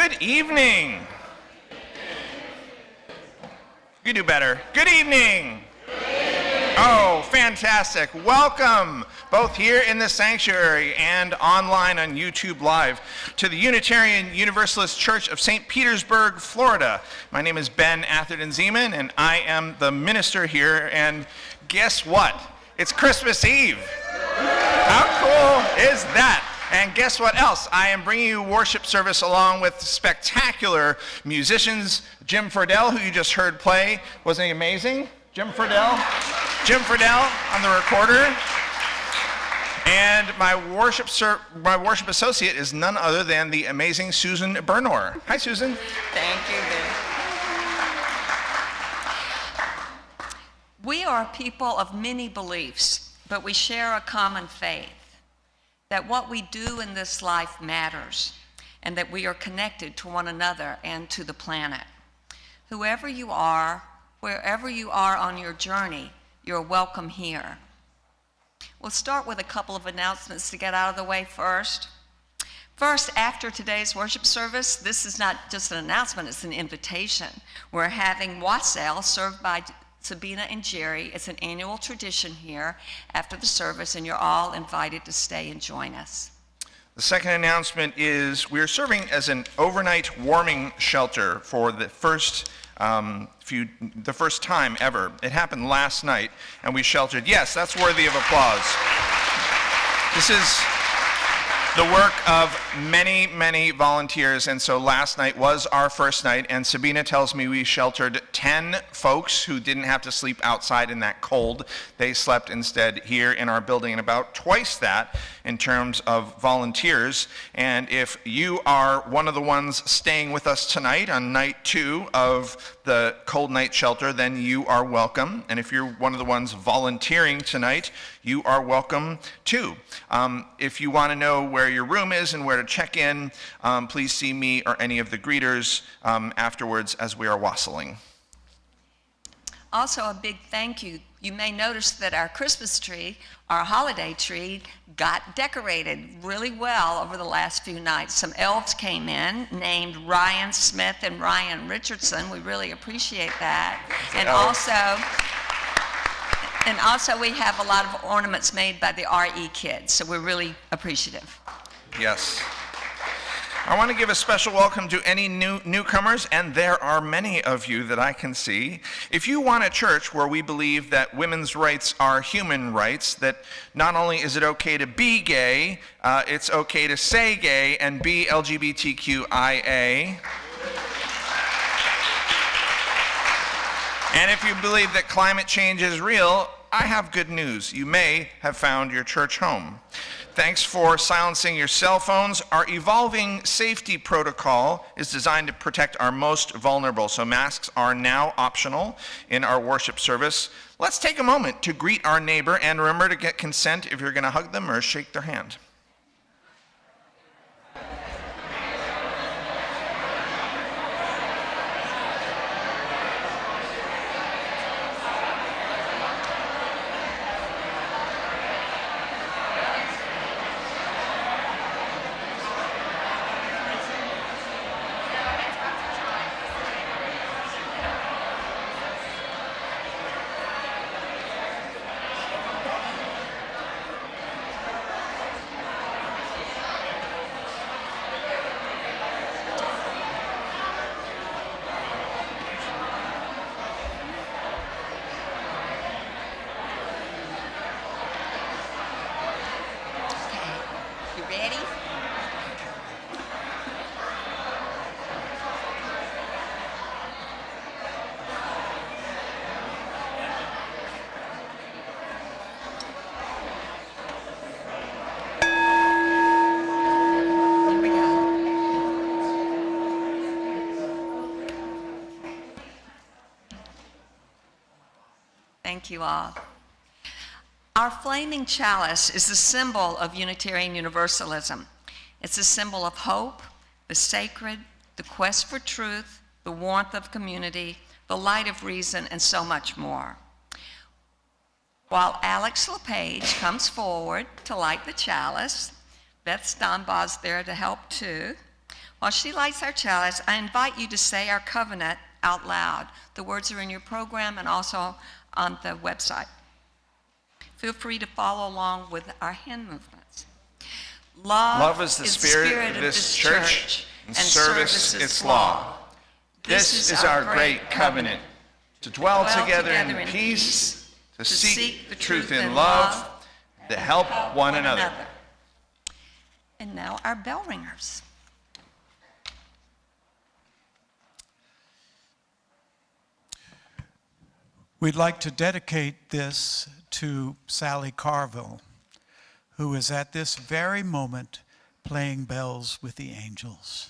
Good evening. You do better. Good evening. Oh, fantastic. Welcome, both here in the sanctuary and online on YouTube Live, to the Unitarian Universalist Church of St. Petersburg, Florida. My name is Ben Atherton-Zeman, and I am the minister here. And guess what? It's Christmas Eve. How cool is that? And guess what else? I am bringing you worship service along with spectacular musicians. Jim Furdell, who you just heard play, wasn't he amazing? Jim Furdell on the recorder. And my worship associate is none other than the amazing Susan Burnore. Hi, Susan. Thank you, Ben. We are people of many beliefs, but we share a common faith that what we do in this life matters and that we are connected to one another and to the planet. Whoever you are, wherever you are on your journey, you're welcome here. We'll start with a couple of announcements to get out of the way first. First, after today's worship service, this is not just an announcement, it's an invitation. We're having wassail served by Sabina and Jerry. It's an annual tradition here after the service, and you're all invited to stay and join us. The second announcement is we're serving as an overnight warming shelter for the first time ever. It happened last night, and we sheltered. Yes, that's worthy of applause. This is the work of many, many volunteers, and so last night was our first night, and Sabina tells me we sheltered 10 folks who didn't have to sleep outside in that cold. They slept instead here in our building, and about twice that in terms of volunteers. And if you are one of the ones staying with us tonight on night 2 of the cold night shelter, then you are welcome. And if you're one of the ones volunteering tonight, you are welcome too. If you want to know where your room is and where to check in, please see me or any of the greeters afterwards as we are wassailing. Also, a big thank you. You may notice that our Christmas tree, our holiday tree, got decorated really well over the last few nights. Some elves came in named Ryan Smith and Ryan Richardson. We really appreciate that. And also we have a lot of ornaments made by the RE kids, so we're really appreciative. Yes. I want to give a special welcome to any newcomers, and there are many of you that I can see. If you want a church where we believe that women's rights are human rights, that not only is it okay to be gay, it's okay to say gay and be LGBTQIA. And if you believe that climate change is real, I have good news. You may have found your church home. Thanks for silencing your cell phones. Our evolving safety protocol is designed to protect our most vulnerable, so masks are now optional in our worship service. Let's take a moment to greet our neighbor, and remember to get consent if you're going to hug them or shake their hand. Thank you all. Our flaming chalice is a symbol of Unitarian Universalism. It's a symbol of hope, the sacred, the quest for truth, the warmth of community, the light of reason, and so much more. While Alex LePage comes forward to light the chalice, Beth Stonbaugh's there to help too. While she lights our chalice, I invite you to say our covenant out loud. The words are in your program and also on the website. Feel free to follow along with our hand movements. Love is the spirit of this church, and service its law. This is our great covenant, to dwell together in peace, to seek the truth in love, to help one another. And now our bell ringers. We'd like to dedicate this to Sally Carville, who is at this very moment playing bells with the angels.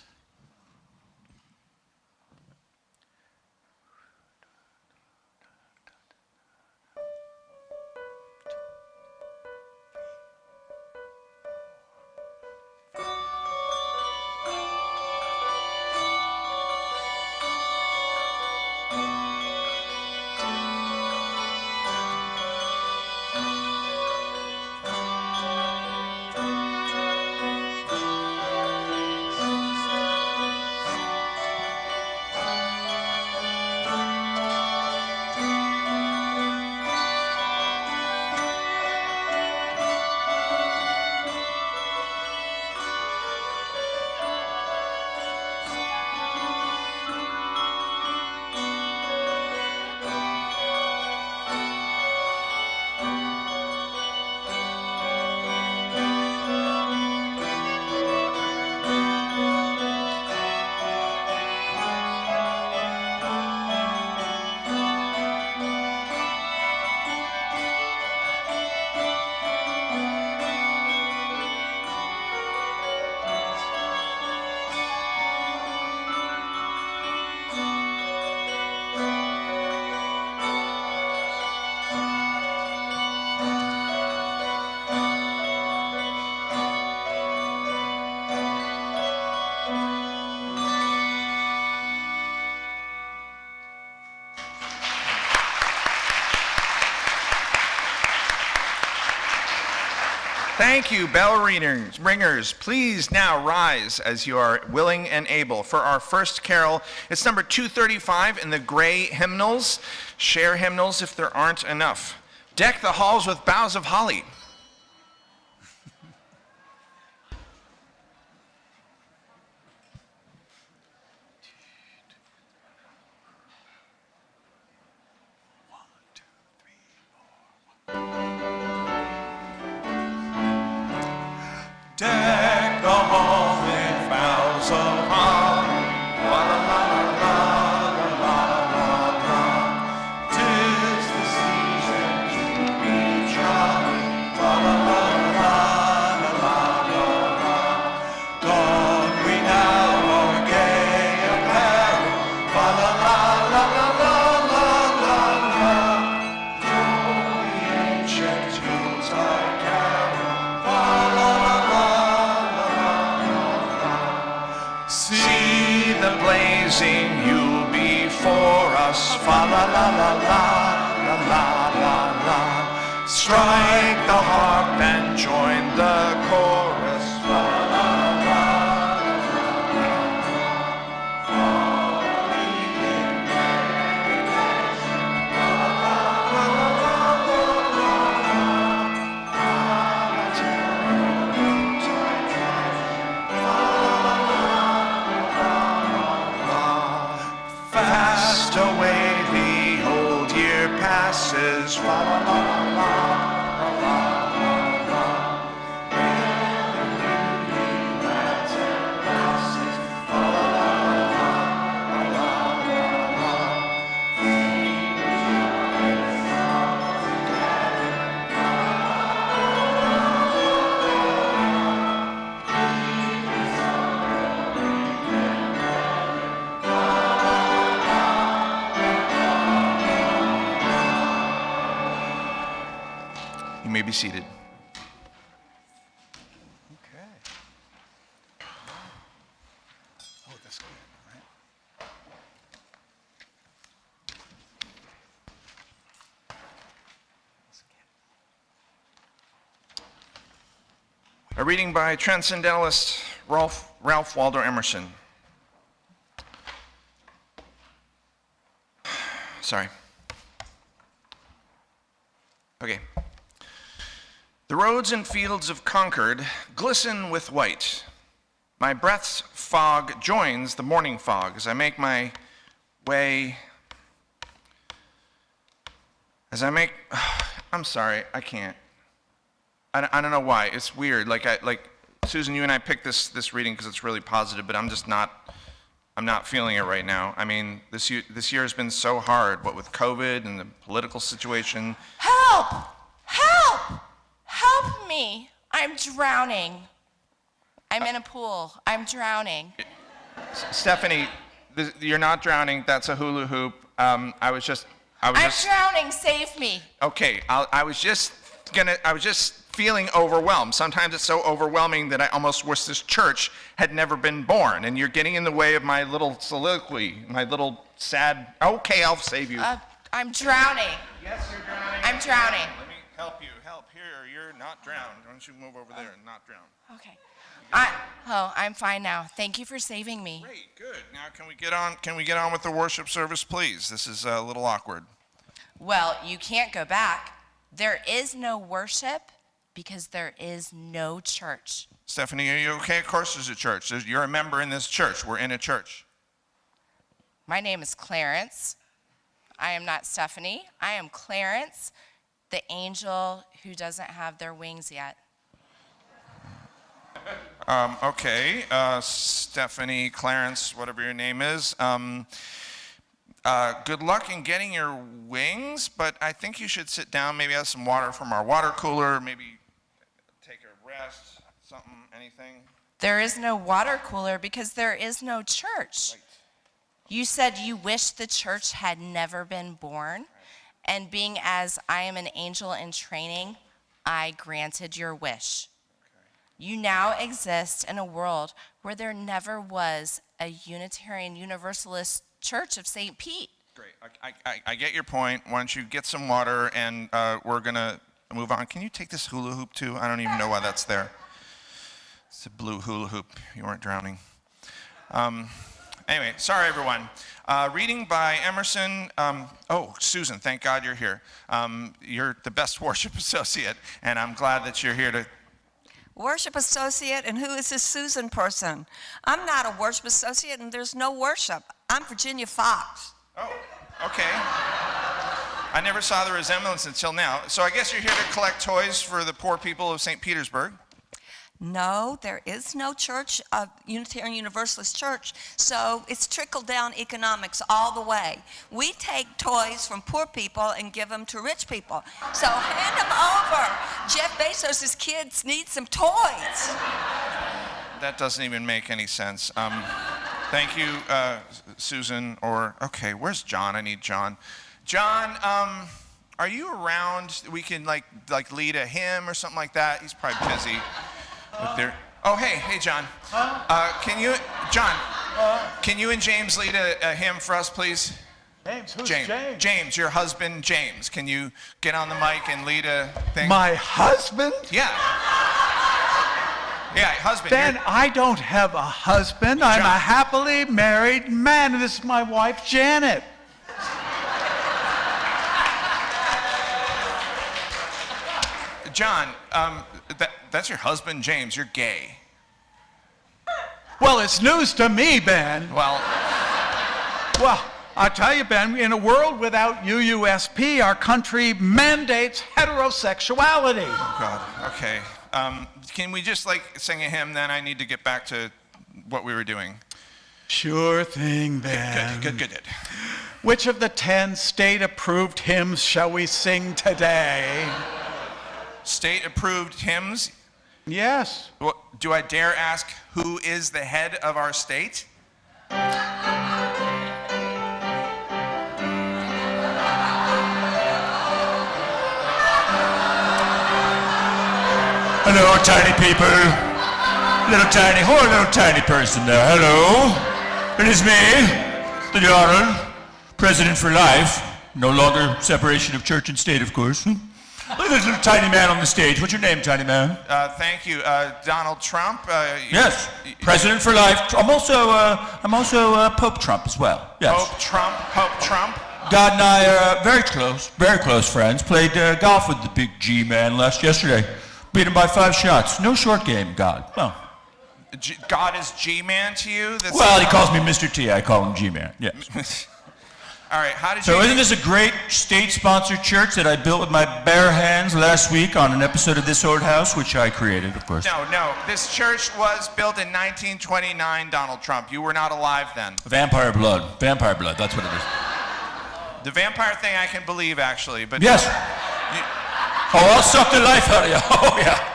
Thank you, bell ringers. Please now rise as you are willing and able for our first carol. It's number 235 in the gray hymnals. Share hymnals if there aren't enough. Deck the halls with boughs of holly. Deck the hall with boughs of holly. La la la la la la la la. 'Tis the season to be jolly. La la la la la la la la. Don we now our gay apparel. La la la la la la la la. Join the ancient Yuletide carol. La la la. See the blazing Yule before us. Fa la la la la la la la la. Strike the harp and join the chorus. Fa la la la fast away the old year passes. Fa la la la la la la la. You may be seated. Okay. Oh, that's good, right? A reading by Transcendentalist Ralph Ralph Waldo Emerson. Sorry. Okay. The roads and fields of Concord glisten with white. My breath's fog joins the morning fog as I make my way. I'm sorry, I can't. I don't know why. It's weird. Like Susan, you and I picked this reading because it's really positive, but I'm not feeling it right now. I mean, this year has been so hard, what with COVID and the political situation. Help! Help! Help me! I'm drowning. I'm in a pool. I'm drowning. Stephanie, you're not drowning. That's a hula hoop. I'm drowning. Save me. Okay, I was just feeling overwhelmed. Sometimes it's so overwhelming that I almost wish this church had never been born. And you're getting in the way of my little soliloquy, my little sad. Okay, I'll save you. I'm drowning. Yes, you're drowning. I'm drowning. Let me help you. Help here. You're not drowned. Why don't you move over there and not drown? Okay. I'm fine now. Thank you for saving me. Great, good. Now can we get on with the worship service, please? This is a little awkward. Well, you can't go back. There is no worship because there is no church. Stephanie, are you okay? Of course there's a church. You're a member in this church. We're in a church. My name is Clarence. I am not Stephanie. I am Clarence, the angel who doesn't have their wings yet. Okay, Stephanie, Clarence, whatever your name is. Good luck in getting your wings, but I think you should sit down, maybe have some water from our water cooler, maybe take a rest, something, anything. There is no water cooler because there is no church. Right. You said you wish the church had never been born, and being as I am an angel in training, I granted your wish. You now exist in a world where there never was a Unitarian Universalist Church of St. Pete. Great. I get your point. Why don't you get some water and we're going to move on. Can you take this hula hoop too? I don't even know why that's there. It's a blue hula hoop. You weren't drowning. Anyway, sorry everyone. Reading by Emerson. Susan, thank God you're here. You're the best worship associate, and I'm glad that you're here to. Worship associate, and who is this Susan person? I'm not a worship associate, and there's no worship. I'm Virginia Fox. Oh, okay. I never saw the resemblance until now. So I guess you're here to collect toys for the poor people of St. Petersburg. No, there is no church, Unitarian Universalist church, so it's trickle-down economics all the way. We take toys from poor people and give them to rich people. So hand them over. Jeff Bezos' kids need some toys. That doesn't even make any sense. Thank you, Susan, okay, where's John? I need John. John, are you around? We can like lead a hymn or something like that. He's probably busy. Hey, John. Can you and James lead a hymn for us, please? James, who's James? James, your husband, James. Can you get on the mic and lead a thing? My husband? Yeah. Yeah, husband. Ben, I don't have a husband. I'm a happily married man, and this is my wife, Janet. John, that's your husband, James. You're gay. Well, it's news to me, Ben. Well, I tell you, Ben, in a world without UUSP, our country mandates heterosexuality. Oh, God. Okay. Can we just sing a hymn then? I need to get back to what we were doing. Sure thing, Ben. Good. Which of the 10 state-approved hymns shall we sing today? State-approved hymns? Yes. Well, do I dare ask who is the head of our state? Hello, tiny people. Little tiny person there. Hello. It is me, the Jarl, President for life. No longer separation of church and state, of course. Look at this little tiny man on the stage. What's your name, tiny man? Thank you, Donald Trump. Yes, President for life. I'm also Pope Trump as well. Yes. Pope Trump. God and I are very close friends. Played golf with the big G man yesterday. Beat him by 5 shots. No short game, God. Well, God is G-man to you? Well, he calls me Mr. T. I call him G-man. Yes. All right, how did So you... isn't this a great state-sponsored church that I built with my bare hands last week on an episode of This Old House, which I created, of course? No. This church was built in 1929, Donald Trump. You were not alive then. Vampire blood. Vampire blood, that's what it is. The vampire thing I can believe, actually, but... Yes. Oh, I'll suck the life out of you. Oh, yeah.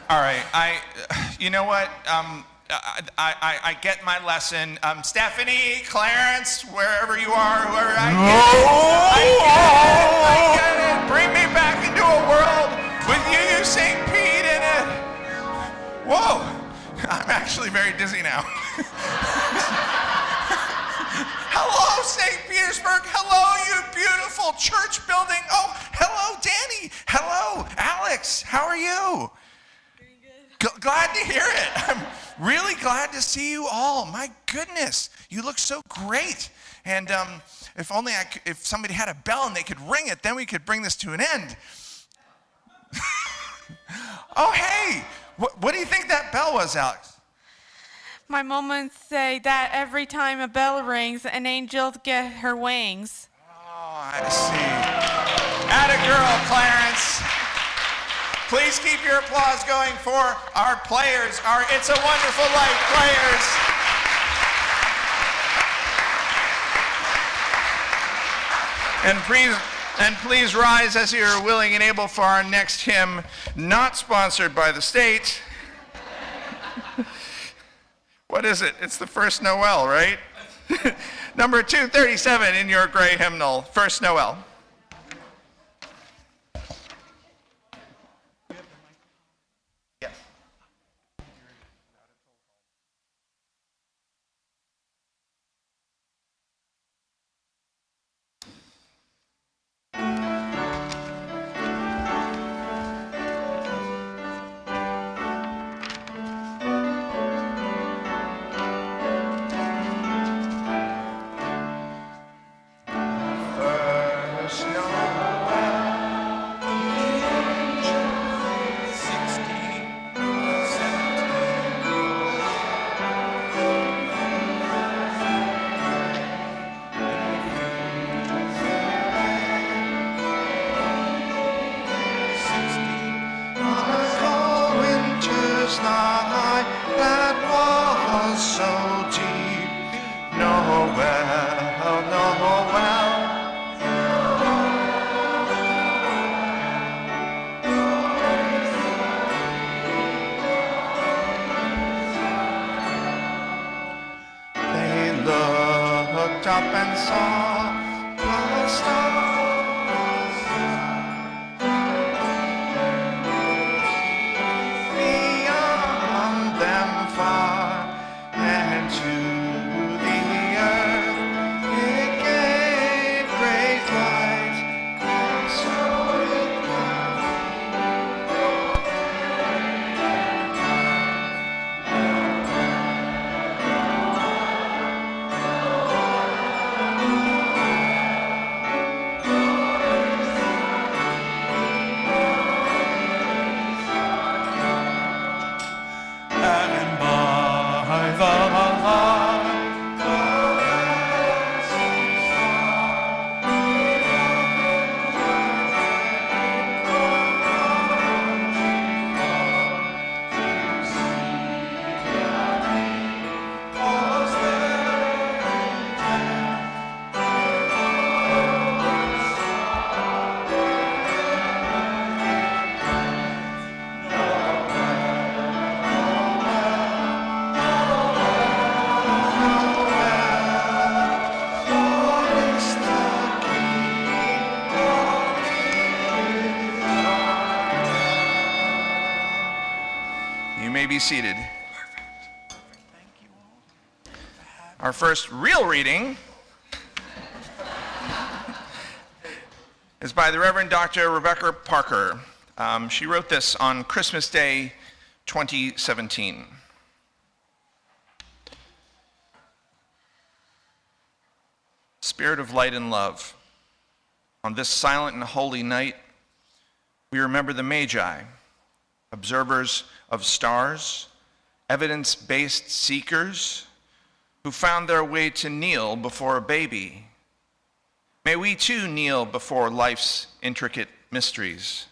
All right, you know what? I get my lesson. Stephanie, Clarence, wherever you are, whoever I get it. Bring me back into a world with you, St. Pete, in it. Whoa, I'm actually very dizzy now. Hello, St. Petersburg. Hello, you beautiful church building. Oh, hello, Danny. Hello, Alex. How are you? Glad to hear it. I'm really glad to see you all. My goodness, you look so great. And if only if somebody had a bell and they could ring it, then we could bring this to an end. Oh, hey, what do you think that bell was, Alex? My mom would say that every time a bell rings, an angel gets her wings. Oh, I see. Atta girl, Clarence. Please keep your applause going for our players, our It's a Wonderful Life players. And please rise as you are willing and able for our next hymn, not sponsored by the state. What is it? It's the First Noel, right? Number 237 in your gray hymnal, First Noel. Seated. Thank you all. Our first real reading is by the Reverend Dr. Rebecca Parker. She wrote this on Christmas Day 2017. Spirit of light and love, on this silent and holy night, we remember the Magi, observers of stars, evidence-based seekers who found their way to kneel before a baby. May we too kneel before life's intricate mysteries,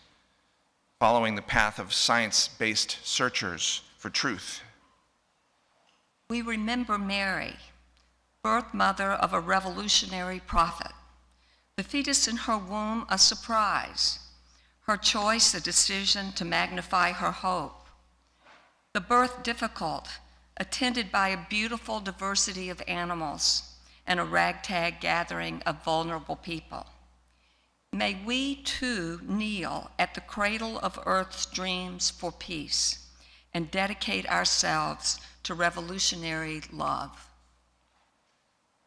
following the path of science-based searchers for truth. We remember Mary, birth mother of a revolutionary prophet. The fetus in her womb, a surprise. Her choice, a decision to magnify her hope. The birth difficult, attended by a beautiful diversity of animals and a ragtag gathering of vulnerable people. May we too kneel at the cradle of earth's dreams for peace and dedicate ourselves to revolutionary love.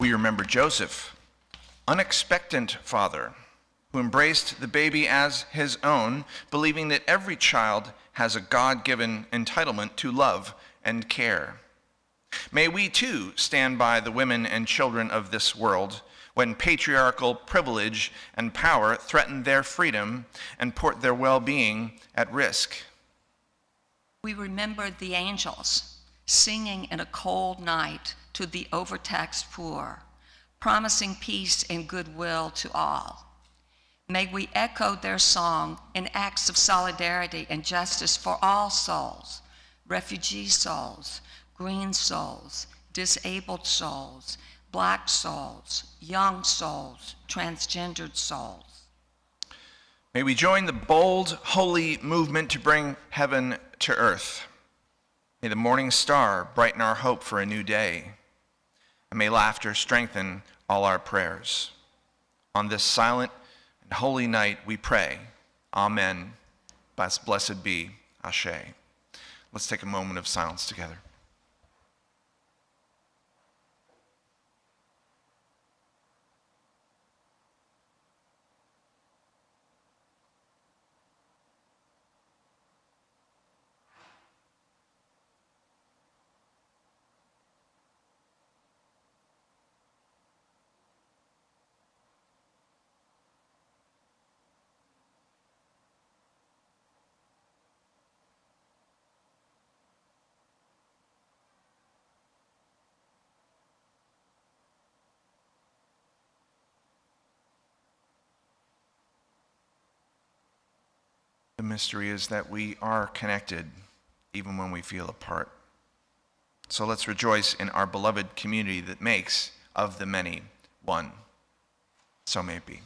We remember Joseph, unexpectant father, who embraced the baby as his own, believing that every child has a God-given entitlement to love and care. May we too stand by the women and children of this world when patriarchal privilege and power threaten their freedom and put their well-being at risk. We remember the angels singing in a cold night to the overtaxed poor, promising peace and goodwill to all. May we echo their song in acts of solidarity and justice for all souls, refugee souls, green souls, disabled souls, Black souls, young souls, transgendered souls. May we join the bold, holy movement to bring heaven to earth. May the morning star brighten our hope for a new day, and may laughter strengthen all our prayers. On this silent and holy night we pray, Amen. Blessed be, Ashe. Let's take a moment of silence together. The mystery is that we are connected even when we feel apart. So let's rejoice in our beloved community that makes of the many one. So may it be.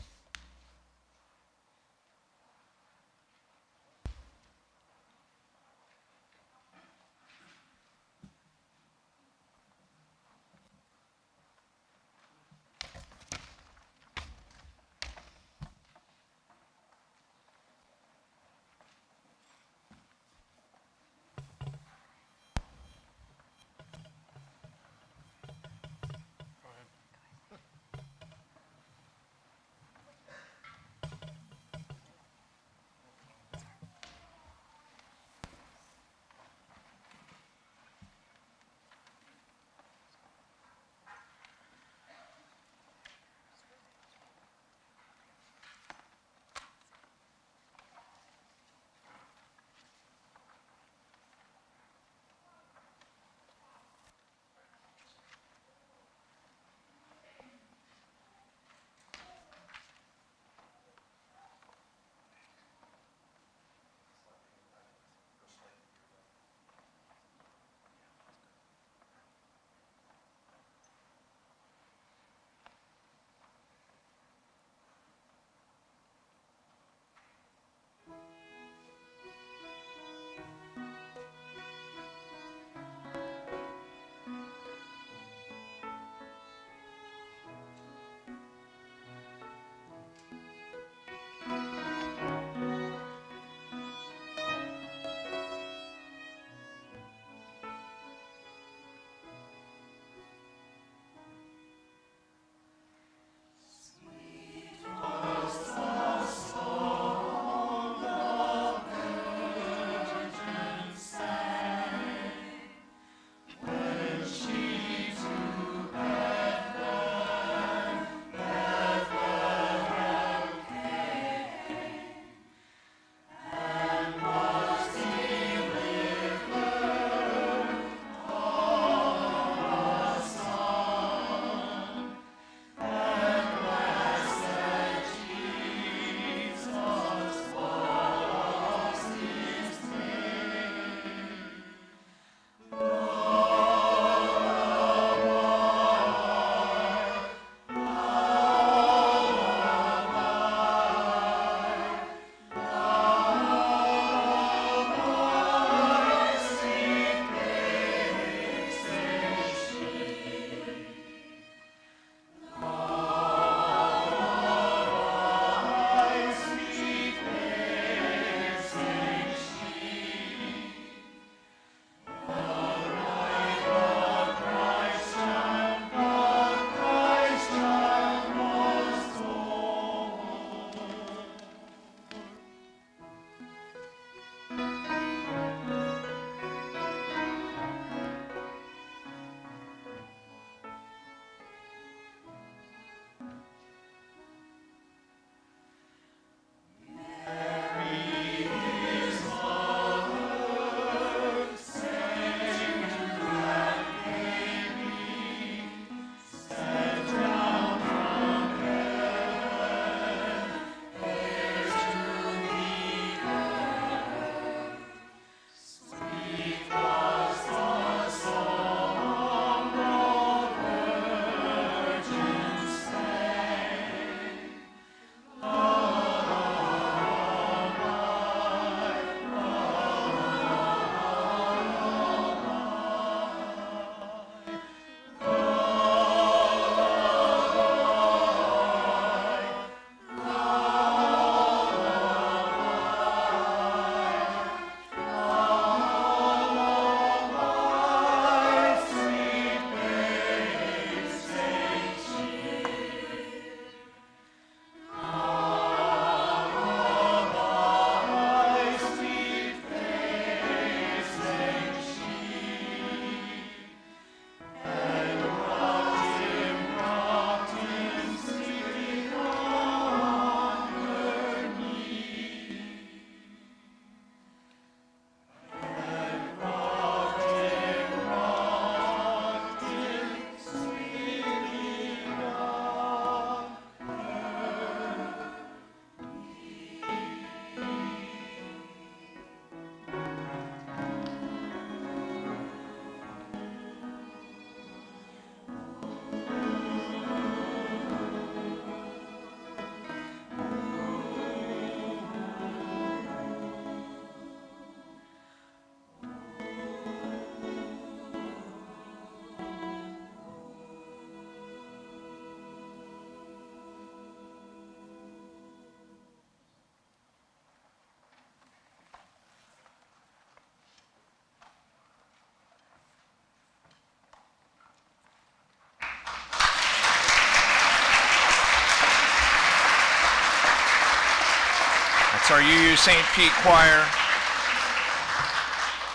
It's our UU St. Pete Choir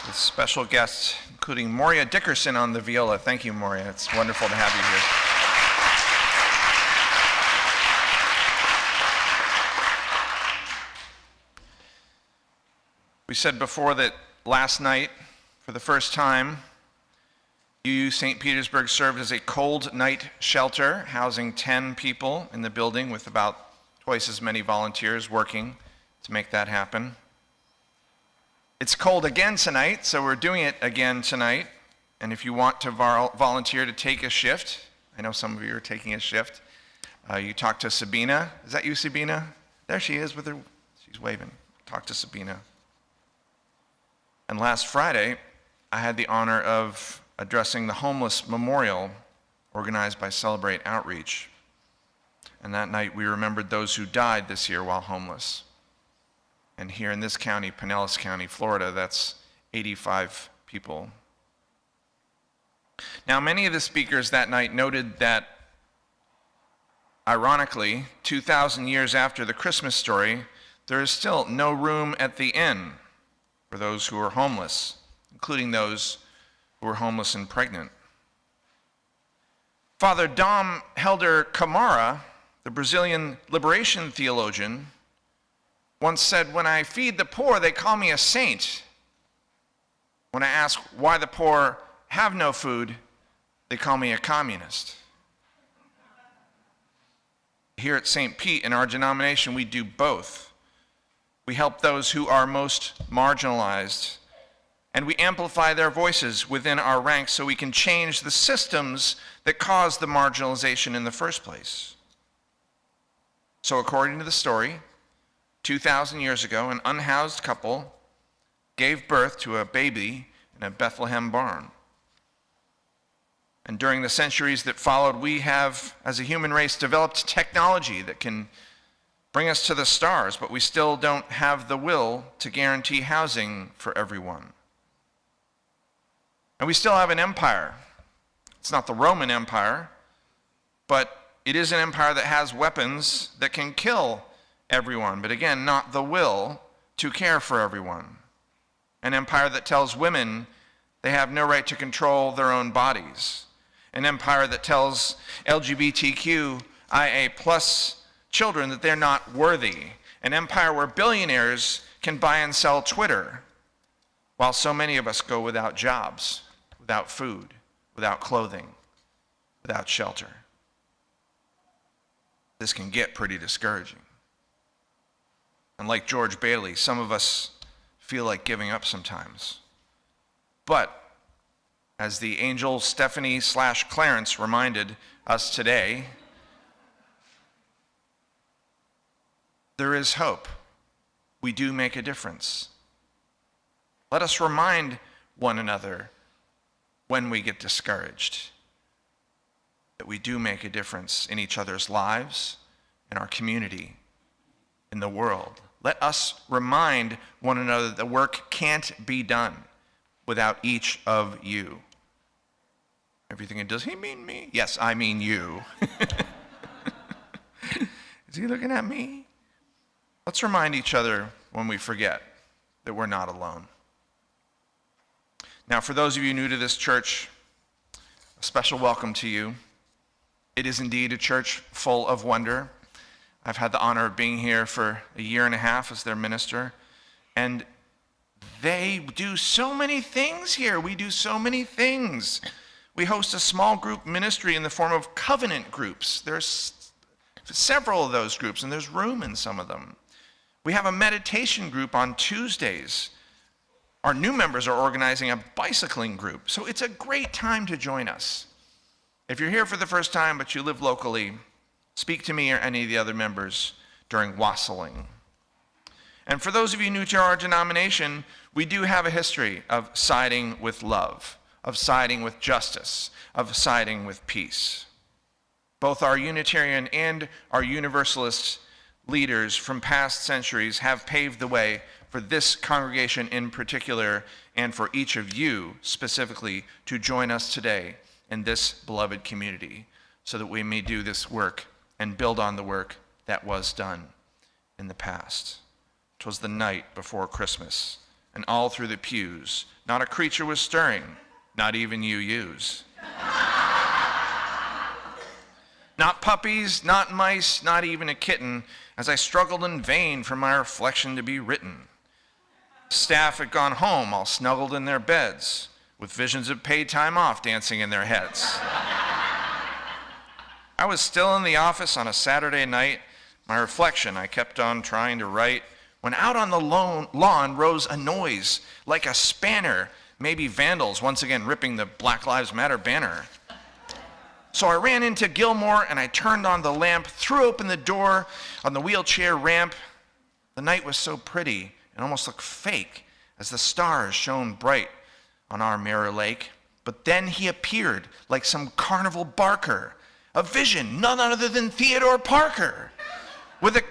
with special guests, including Moria Dickerson on the viola. Thank you, Moria. It's wonderful to have you here. We said before that last night, for the first time, UU St. Petersburg served as a cold night shelter, housing 10 people in the building with about twice as many volunteers working to make that happen. It's cold again tonight, so we're doing it again tonight. And if you want to volunteer to take a shift, I know some of you are taking a shift, you talk to Sabina. Is that you, Sabina? There she is with her, she's waving. Talk to Sabina. And last Friday, I had the honor of addressing the homeless memorial organized by Celebrate Outreach. And that night we remembered those who died this year while homeless. And here in this county, Pinellas County, Florida, that's 85 people. Now, many of the speakers that night noted that, ironically, 2,000 years after the Christmas story, there is still no room at the inn for those who are homeless, including those who are homeless and pregnant. Father Dom Helder Camara, the Brazilian liberation theologian, once said, "When I feed the poor, they call me a saint. When I ask why the poor have no food, they call me a communist." Here at St. Pete, in our denomination, we do both. We help those who are most marginalized, and we amplify their voices within our ranks so we can change the systems that cause the marginalization in the first place. So according to the story, 2,000 years ago, an unhoused couple gave birth to a baby in a Bethlehem barn. And during the centuries that followed, we have, as a human race, developed technology that can bring us to the stars, but we still don't have the will to guarantee housing for everyone. And we still have an empire. It's not the Roman Empire, but it is an empire that has weapons that can kill everyone, but again, not the will to care for everyone. An empire that tells women they have no right to control their own bodies. An empire that tells LGBTQIA+ children that they're not worthy. An empire where billionaires can buy and sell Twitter, while so many of us go without jobs, without food, without clothing, without shelter. This can get pretty discouraging. And like George Bailey, some of us feel like giving up sometimes. But as the angel Stephanie/Clarence reminded us today, there is hope. We do make a difference. Let us remind one another when we get discouraged that we do make a difference in each other's lives, in our community, in the world. Let us remind one another that the work can't be done without each of you. Everything does he mean me? Yes, I mean you. Is he looking at me? Let's remind each other when we forget that we're not alone. Now, for those of you new to this church, a special welcome to you. It is indeed a church full of wonder. I've had the honor of being here for a year and a half as their minister, and they do so many things here. We do so many things. We host a small group ministry in the form of covenant groups. There's several of those groups, and there's room in some of them. We have a meditation group on Tuesdays. Our new members are organizing a bicycling group, so it's a great time to join us. If you're here for the first time but you live locally, speak to me or any of the other members during wassailing. And for those of you new to our denomination, we do have a history of siding with love, of siding with justice, of siding with peace. Both our Unitarian and our Universalist leaders from past centuries have paved the way for this congregation in particular, and for each of you specifically, to join us today in this beloved community so that we may do this work and build on the work that was done in the past. 'Twas the night before Christmas, and all through the pews, not a creature was stirring, not even you-yous. Not puppies, not mice, not even a kitten, as I struggled in vain for my reflection to be written. Staff had gone home, all snuggled in their beds, with visions of paid time off dancing in their heads. I was still in the office on a Saturday night. My reflection I kept on trying to write, when out on the lawn rose a noise like a spanner, maybe vandals once again ripping the Black Lives Matter banner. So I ran into Gilmore and I turned on the lamp, threw open the door on the wheelchair ramp. The night was so pretty, it almost looked fake as the stars shone bright on our mirror lake. But then he appeared like some carnival barker, a vision, none other than Theodore Parker. With a,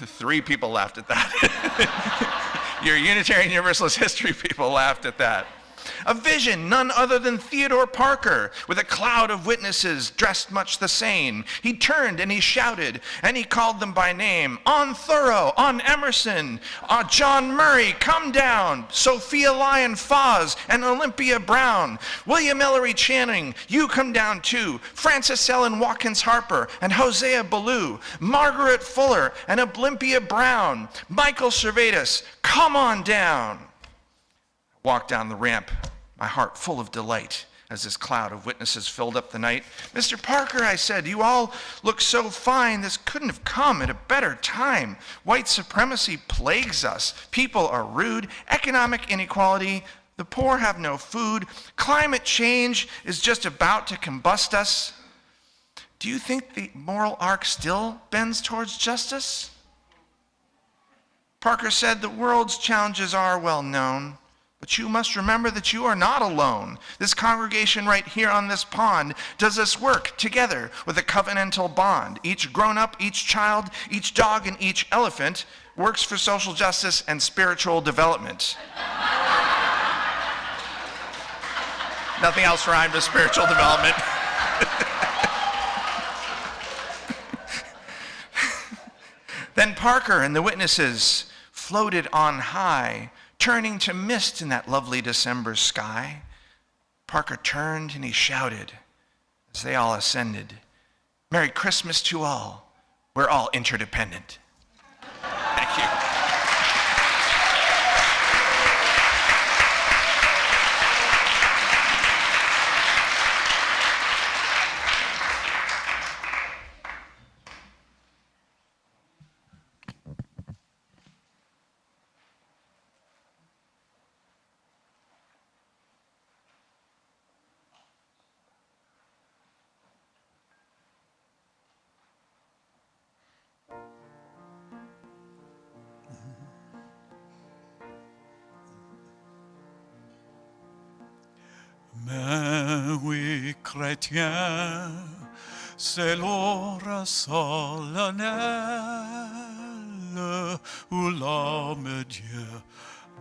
3 people laughed at that. Your Unitarian Universalist history people laughed at that. A vision, none other than Theodore Parker, with a cloud of witnesses dressed much the same. He turned and he shouted, and he called them by name. On Thoreau, on Emerson, John Murray, come down. Sophia Lyon Foz and Olympia Brown. William Ellery Channing, you come down too. Frances Ellen Watkins Harper and Hosea Ballou. Margaret Fuller and Olympia Brown. Michael Servetus, come on down. Walked down the ramp, my heart full of delight as this cloud of witnesses filled up the night. Mr. Parker, I said, you all look so fine. This couldn't have come at a better time. White supremacy plagues us. People are rude. Economic inequality. The poor have no food. Climate change is just about to combust us. Do you think the moral arc still bends towards justice? Parker said, the world's challenges are well known. But you must remember that you are not alone. This congregation right here on this pond does this work together with a covenantal bond. Each grown-up, each child, each dog, and each elephant works for social justice and spiritual development. Nothing else rhymed with spiritual development. Then Parker and the witnesses floated on high, turning to mist in that lovely December sky. Parker turned and he shouted as they all ascended, Merry Christmas to all. We're all interdependent. Thank you. Mais oui, chrétien, c'est l'heure solennelle où l'homme de Dieu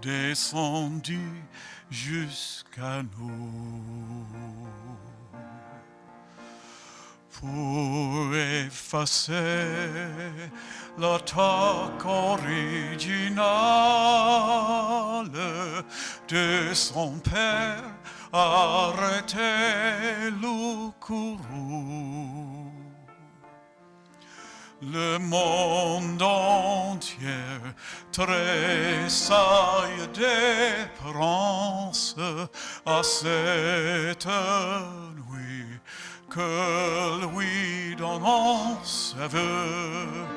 descendu jusqu'à nous. Pour effacer l'attaque originale de son Père, arrêtez le courroux. Le monde entier tressaille d'espérance à cette nuit que lui donnons ses vœux.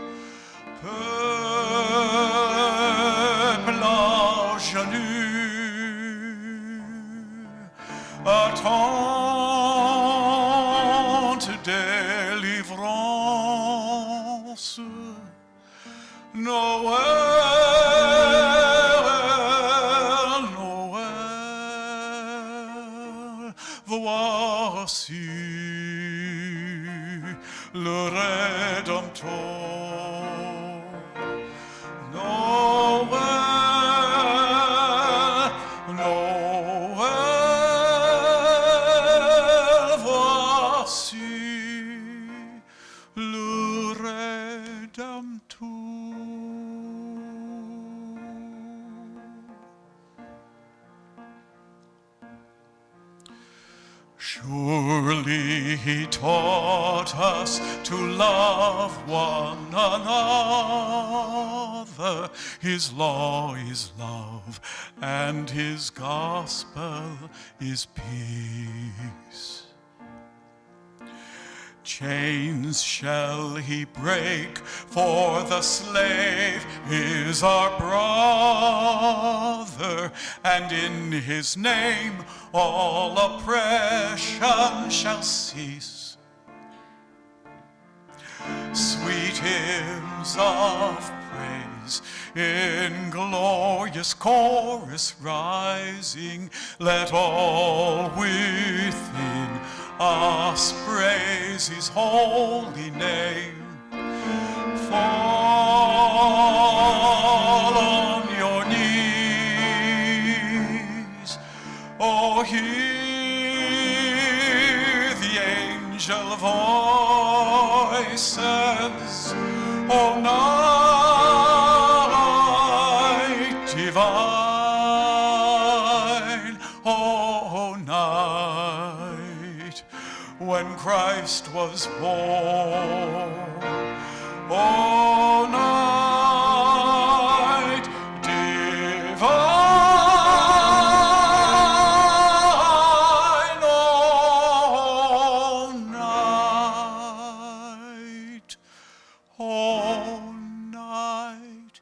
Peuple à genoux, attente délivrance. Noël, Noël, voici le Rédempteur. Noël, Noël, voici le Rédempteur. Surely he taught us to love one another. His law is love, and his gospel is peace. Chains shall he break, for the slave is our brother, and in his name all oppression shall cease. Sweet hymns of praise in glorious chorus rising, let all within us praise his holy name. Fall on your knees, oh, hear the angel voices, oh, night divine, oh, night when Christ was born. Oh, night divine, oh, night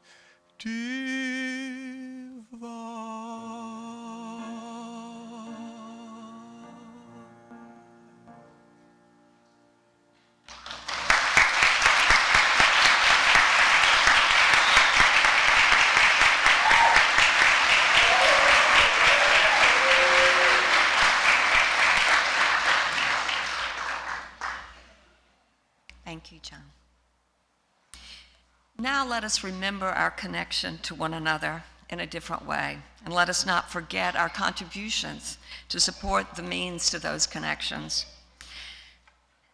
Thank you, John. Now let us remember our connection to one another in a different way, and let us not forget our contributions to support the means to those connections.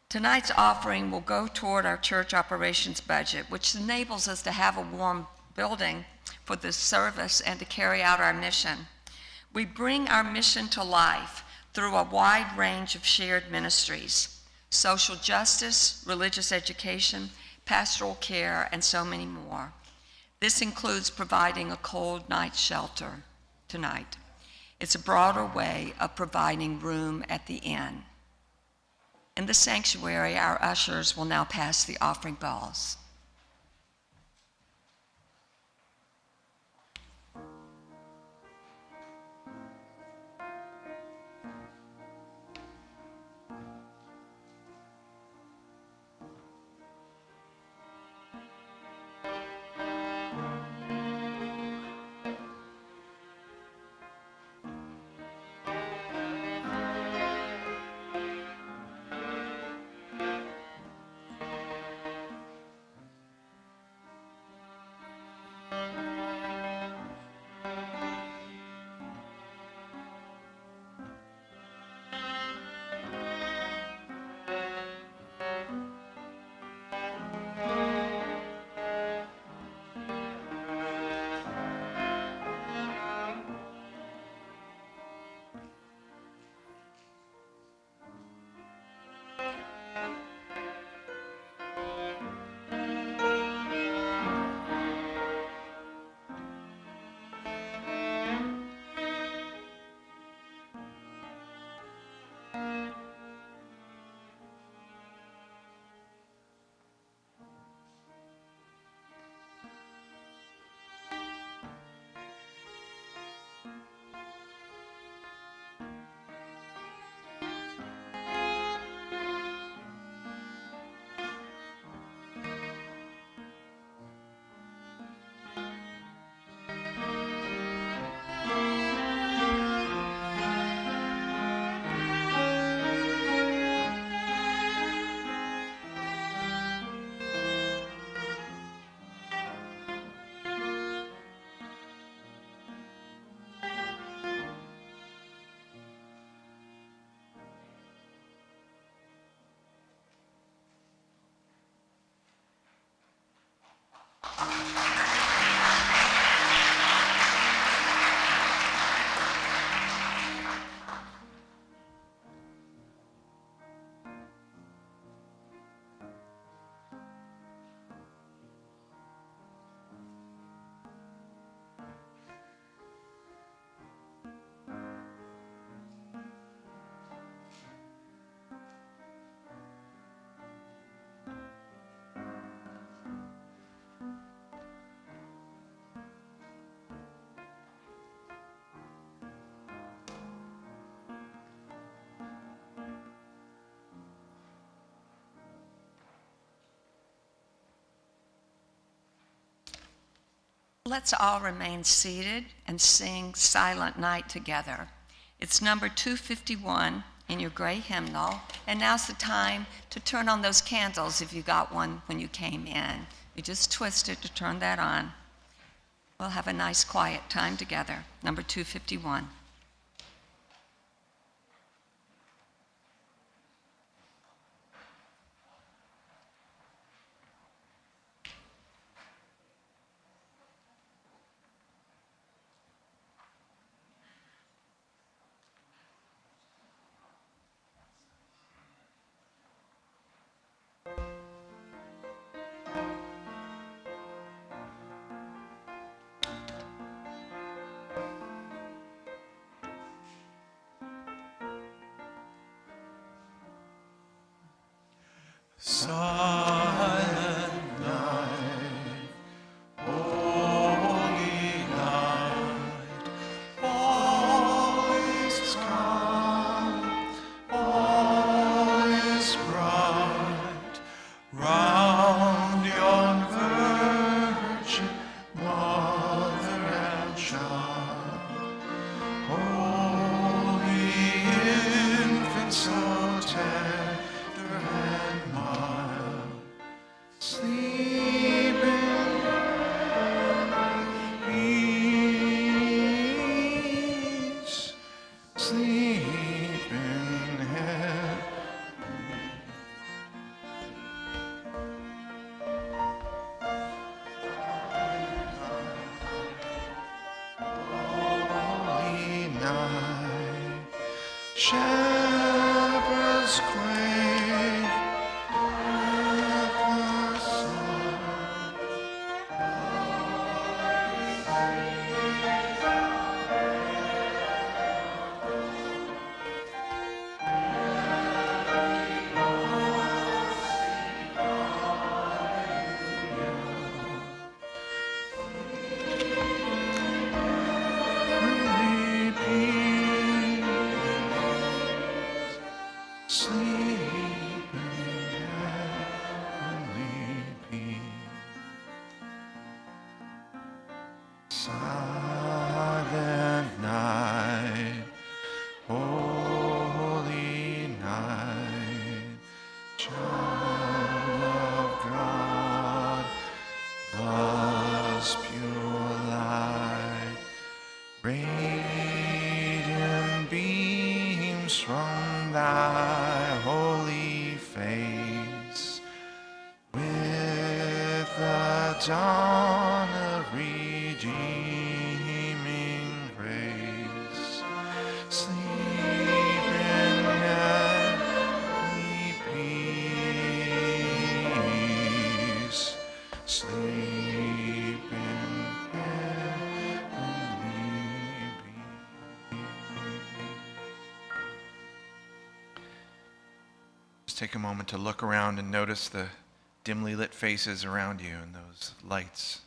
Tonight's offering will go toward our church operations budget, which enables us to have a warm building for this service and to carry out our mission. We bring our mission to life through a wide range of shared ministries: social justice, religious education, pastoral care, and so many more. This includes providing a cold night shelter tonight. It's a broader way of providing room at the inn. In the sanctuary, our ushers will now pass the offering balls. Let's all remain seated and sing Silent Night together. It's number 251 in your gray hymnal, and now's the time to turn on those candles if you got one when you came in. You just twist it to turn that on. We'll have a nice quiet time together. Number 251. Silent night, holy night, all is calm, all is bright, round yon Virgin Mother and Child, holy infant so tender and mild, sleep in peace, sleep in heaven. Holy night, shepherds quake at the sun. Holy peace, sleep in heavenly peace. Silent night, holy night, child of God, love's pure light, radiant beams from thy holy face, with the dawn of redeeming grace. Sleep in heavenly peace. Sleep in heavenly peace. Just take a moment to look around and notice the dimly lit faces around you and those lights.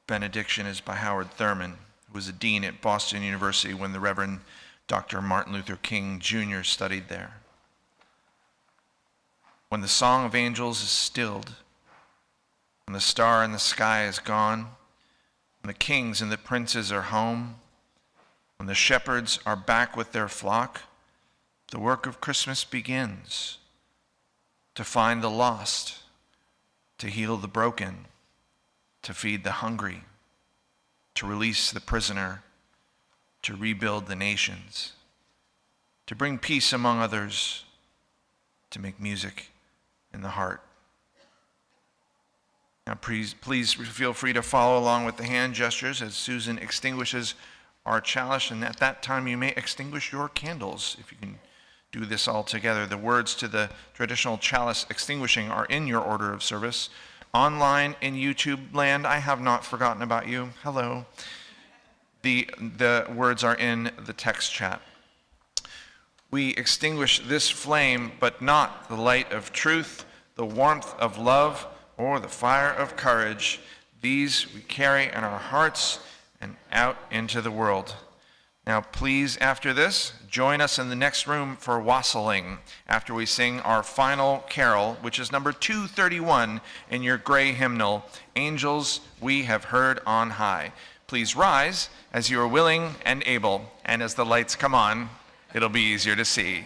Benediction is by Howard Thurman, who was a dean at Boston University when the Reverend Dr. Martin Luther King Jr. studied there. When the song of angels is stilled, when the star in the sky is gone, when the kings and the princes are home, when the shepherds are back with their flock, the work of Christmas begins. To find the lost, to heal the broken, to feed the hungry, to release the prisoner, to rebuild the nations, to bring peace among others, to make music in the heart. Now please feel free to follow along with the hand gestures as Susan extinguishes our chalice, and at that time you may extinguish your candles if you can do this all together. The words to the traditional chalice extinguishing are in your order of service. Online in YouTube land, I have not forgotten about you. Hello. The words are in the text chat. We extinguish this flame, but not the light of truth, the warmth of love, or the fire of courage. These we carry in our hearts and out into the world. Now, please, after this, join us in the next room for wassailing after we sing our final carol, which is number 231 in your gray hymnal, Angels We Have Heard on High. Please rise as you are willing and able, and as the lights come on, it'll be easier to see.